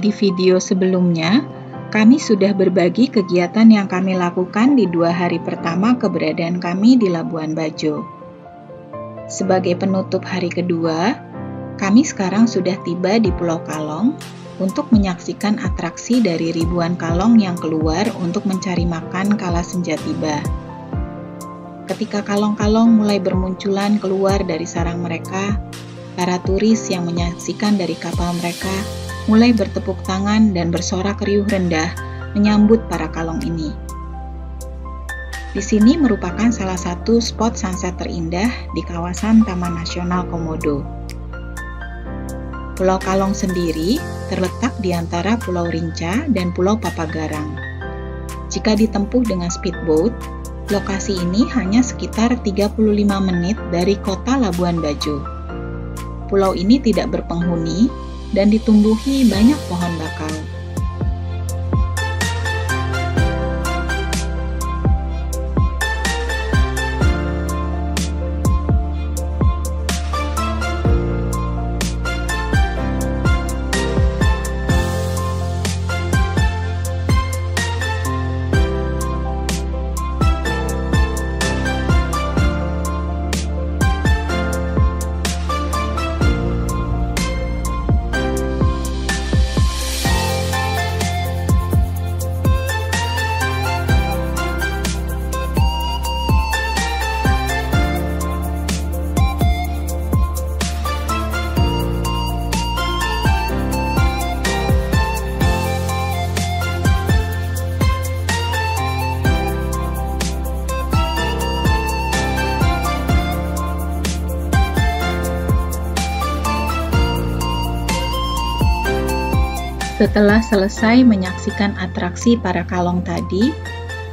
Di video sebelumnya, kami sudah berbagi kegiatan yang kami lakukan di 2 hari pertama keberadaan kami di Labuan Bajo. Sebagai penutup hari kedua, kami sekarang sudah tiba di Pulau Kalong untuk menyaksikan atraksi dari ribuan kalong yang keluar untuk mencari makan kala senja tiba. Ketika kalong-kalong mulai bermunculan keluar dari sarang mereka, para turis yang menyaksikan dari kapal mereka mulai bertepuk tangan dan bersorak riuh rendah menyambut para kalong ini. Di sini merupakan salah satu spot sunset terindah di kawasan Taman Nasional Komodo. Pulau Kalong sendiri terletak di antara Pulau Rinca dan Pulau Papagarang. Jika ditempuh dengan speedboat, lokasi ini hanya sekitar 35 menit dari kota Labuan Bajo. Pulau ini tidak berpenghuni dan ditumbuhi banyak pohon bakau. Setelah selesai menyaksikan atraksi para kalong tadi,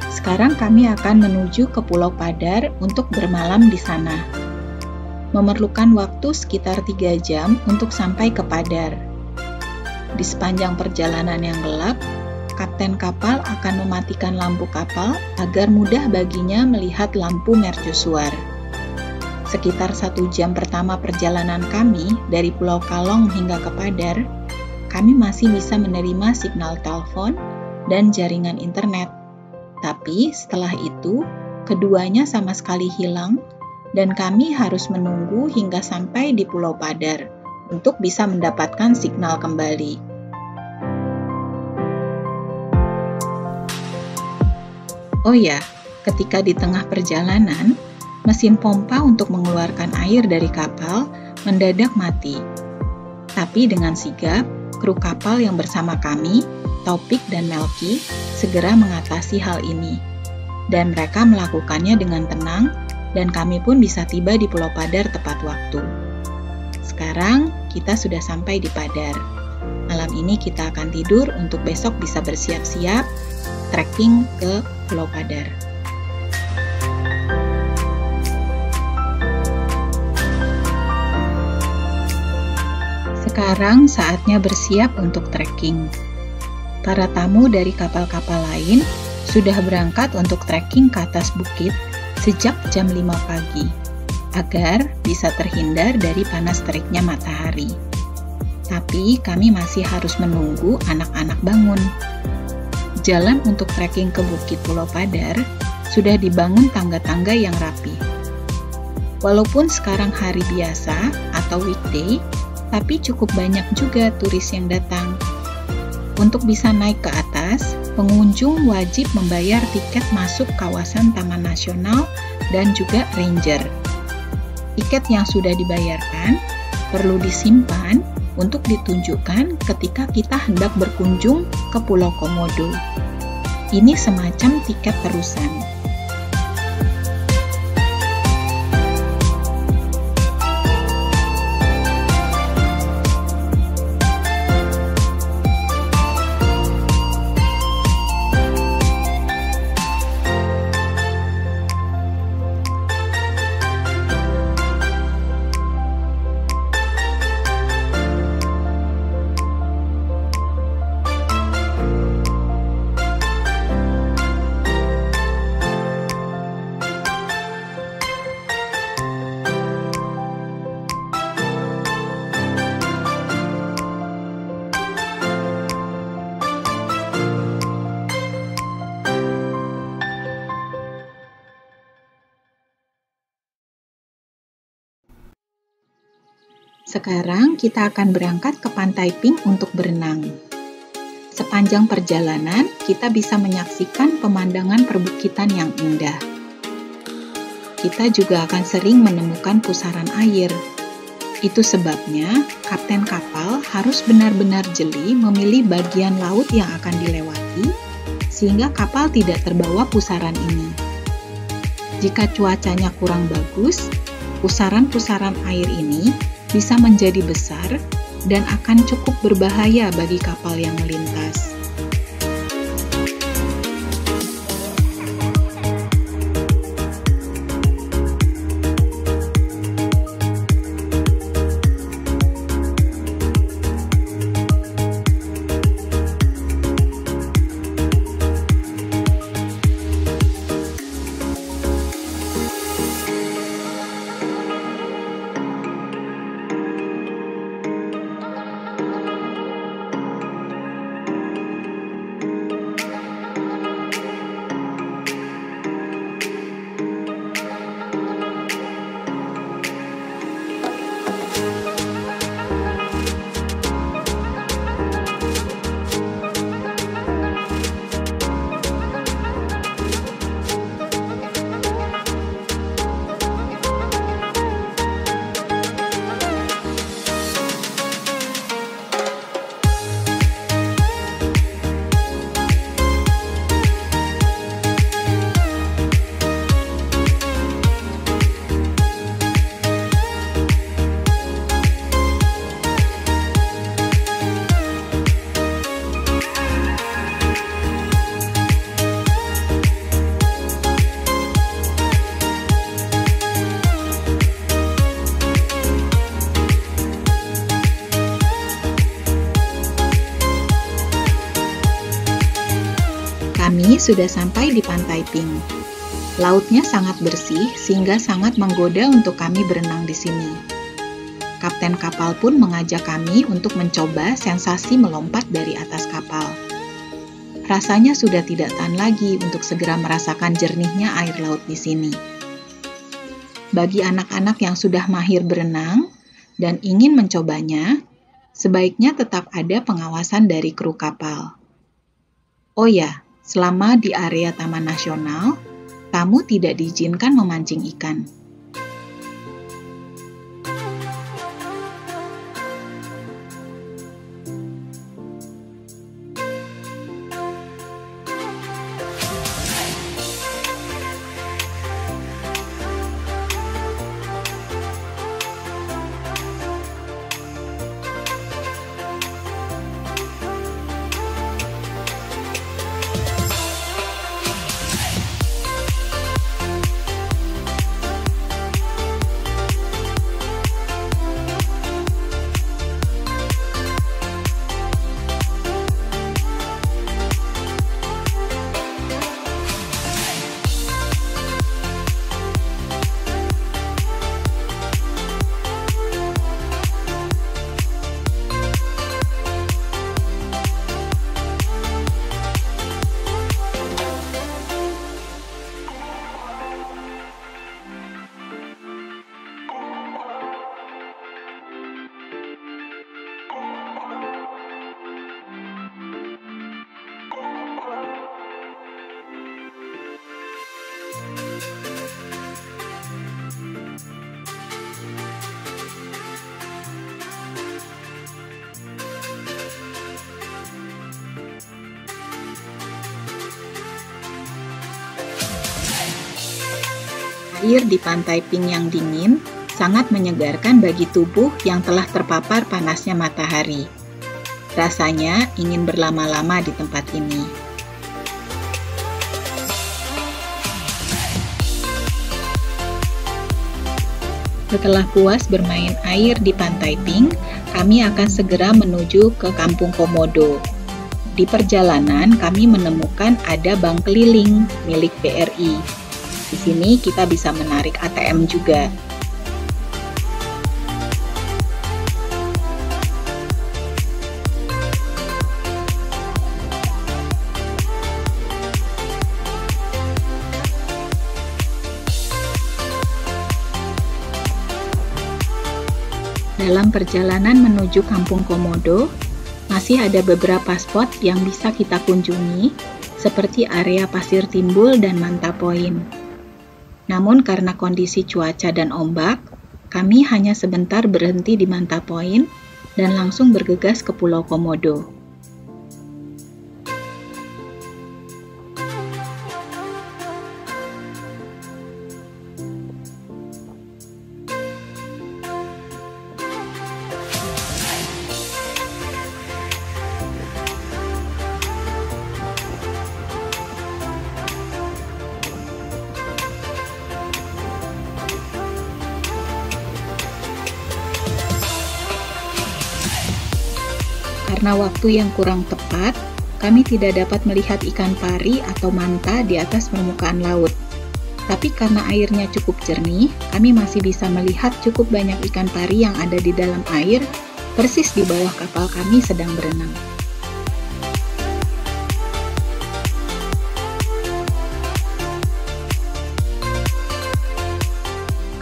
sekarang kami akan menuju ke Pulau Padar untuk bermalam di sana. Memerlukan waktu sekitar 3 jam untuk sampai ke Padar. Di sepanjang perjalanan yang gelap, kapten kapal akan mematikan lampu kapal agar mudah baginya melihat lampu mercusuar. Sekitar 1 jam pertama perjalanan kami dari Pulau Kalong hingga ke Padar, kami masih bisa menerima signal telepon dan jaringan internet. Tapi setelah itu, keduanya sama sekali hilang dan kami harus menunggu hingga sampai di Pulau Padar untuk bisa mendapatkan signal kembali. Oh ya, ketika di tengah perjalanan, mesin pompa untuk mengeluarkan air dari kapal mendadak mati. Tapi dengan sigap, kru kapal yang bersama kami, Taufik dan Melki, segera mengatasi hal ini. Dan mereka melakukannya dengan tenang, dan kami pun bisa tiba di Pulau Padar tepat waktu. Sekarang, kita sudah sampai di Padar. Malam ini kita akan tidur untuk besok bisa bersiap-siap trekking ke Pulau Padar. Sekarang saatnya bersiap untuk trekking. Para tamu dari kapal-kapal lain sudah berangkat untuk trekking ke atas bukit sejak jam 5 pagi, agar bisa terhindar dari panas teriknya matahari. Tapi kami masih harus menunggu anak-anak bangun. Jalan untuk trekking ke Bukit Pulau Padar sudah dibangun tangga-tangga yang rapi. Walaupun sekarang hari biasa atau weekday, tapi cukup banyak juga turis yang datang. Untuk bisa naik ke atas, pengunjung wajib membayar tiket masuk kawasan Taman Nasional dan juga Ranger. Tiket yang sudah dibayarkan perlu disimpan untuk ditunjukkan ketika kita hendak berkunjung ke Pulau Komodo. Ini semacam tiket terusan. Sekarang kita akan berangkat ke Pantai Pink untuk berenang. Sepanjang perjalanan, kita bisa menyaksikan pemandangan perbukitan yang indah. Kita juga akan sering menemukan pusaran air. Itu sebabnya kapten kapal harus benar-benar jeli memilih bagian laut yang akan dilewati, sehingga kapal tidak terbawa pusaran ini. Jika cuacanya kurang bagus, pusaran-pusaran air ini bisa menjadi besar dan akan cukup berbahaya bagi kapal yang melintas. Kami sudah sampai di Pantai Pink. Lautnya sangat bersih sehingga sangat menggoda untuk kami berenang di sini. Kapten kapal pun mengajak kami untuk mencoba sensasi melompat dari atas kapal. Rasanya sudah tidak tahan lagi untuk segera merasakan jernihnya air laut di sini. Bagi anak-anak yang sudah mahir berenang dan ingin mencobanya, sebaiknya tetap ada pengawasan dari kru kapal. Oh ya, selama di area Taman Nasional, tamu tidak diizinkan memancing ikan. Air di Pantai Pink yang dingin sangat menyegarkan bagi tubuh yang telah terpapar panasnya matahari. Rasanya ingin berlama-lama di tempat ini. Setelah puas bermain air di Pantai Pink, kami akan segera menuju ke Kampung Komodo. Di perjalanan, kami menemukan ada bank keliling milik BRI. Di sini kita bisa menarik ATM juga. Dalam perjalanan menuju Kampung Komodo, masih ada beberapa spot yang bisa kita kunjungi, seperti area Pasir Timbul dan Manta Point. Namun karena kondisi cuaca dan ombak, kami hanya sebentar berhenti di Manta Point dan langsung bergegas ke Pulau Komodo. Karena waktu yang kurang tepat, kami tidak dapat melihat ikan pari atau manta di atas permukaan laut. Tapi karena airnya cukup jernih, kami masih bisa melihat cukup banyak ikan pari yang ada di dalam air, persis di bawah kapal kami sedang berenang.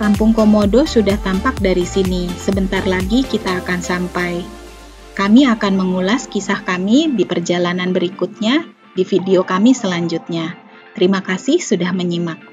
Kampung Komodo sudah tampak dari sini. Sebentar lagi kita akan sampai. Kami akan mengulas kisah kami di perjalanan berikutnya di video kami selanjutnya. Terima kasih sudah menyimak.